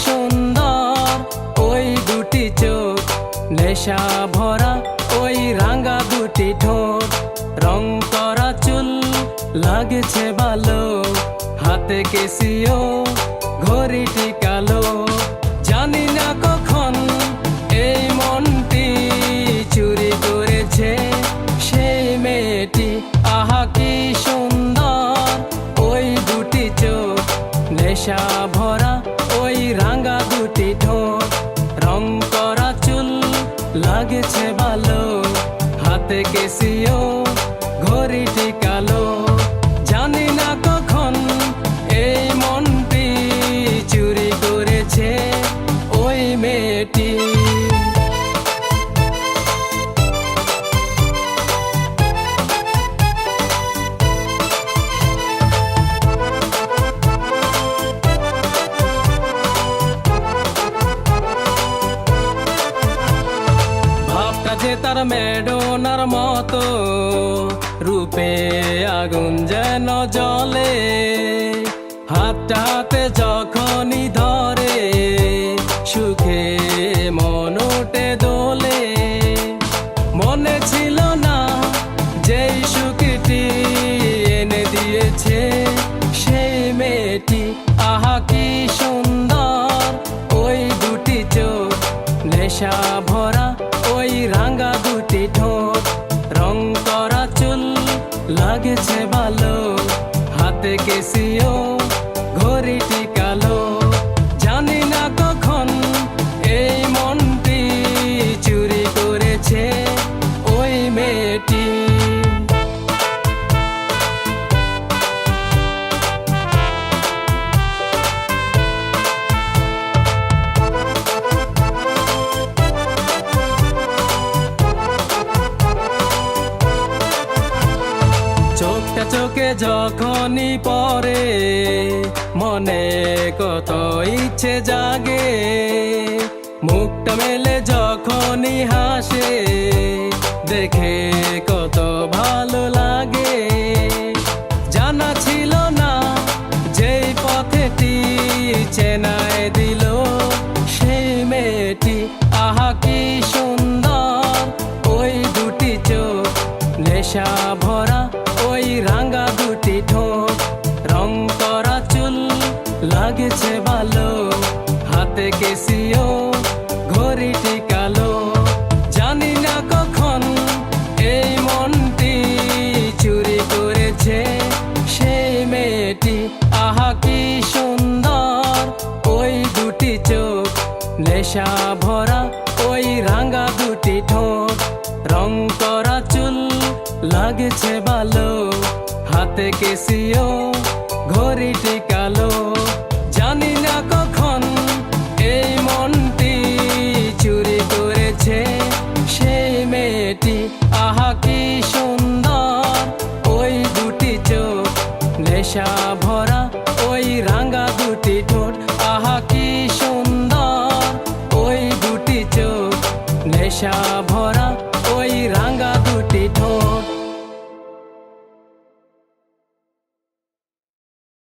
সুন্দর ওই দুটি চোখ, নেশা ভরা ওই রাঙা দুটি ঠোঁট, রং করা চুল লাগছে ভালো, হাতে কেসিও ঘড়িটি কালো। জানি না কখন এই মনটি চুরি করেছে সেই মেয়েটি। আহা কি সুন্দর ওই দুটি চোখ, নেশা ভরা ওই রাঙা দুটি ঠোঁট, রং করা চুল লাগছে ভালো, হাতে কেসিও ঘড়িটি কালো। জানি না কখন এই মনটি চুরি করেছে ওই মেয়েটি। যে তার মেডোনার মতো, রূপে আগুন যেন জ্বলে, হাতটাতে যখনই ধরে সুখে মন ওঠে দোলে। মনে ছিল না যেই সুখটি এনে দিয়েছে সেই মেয়েটি। আহা কি সুন্দর ওই দুটি চোখ, নেশা ভরা ওই রাঙা দুটি ঠোঁট, রং করা চুল লাগছে ভালো, হাতে কেসিও ঘড়িটি কালো। জানি না কখন এই মনটি চুরি করেছে ওই মেয়েটি। চোখটা চোখে যখনই পড়ে মনে কত ইচ্ছে জাগে, মুখটা মেলে যখনই হাসে দেখে কত ভালো লাগে। জানা ছিল না যেই পথেটি চেনায় দিল সেই মেয়েটি। আহা কি সুন্দর ওই দুটি চোখ, নেশা ভরা ওই রাঙা দুটি ঠোঁট, রং করা চুল লাগছে ভালো, হাতে কেসিও ঘড়িটি কালো। জানি না কখন এই মনটি চুরি করেছে সেই মেয়েটি। আহা কি সুন্দর ওই দুটি চোখ, নেশা ভরা ওই রাঙা দুটি ঠোঁট, রং করা চুল লাগছে ভালো, হাতে কেসিও ঘড়িটি কালো। জানি না কখন এই মনটি চুরি করেছে সেই মেয়েটি। আহা কি সুন্দর ওই দুটি চোখ, নেশা ভরা ওই রাঙা দুটি ঠোঁট। আহা কি সুন্দর ওই দুটি চোখ, নেশা ভরা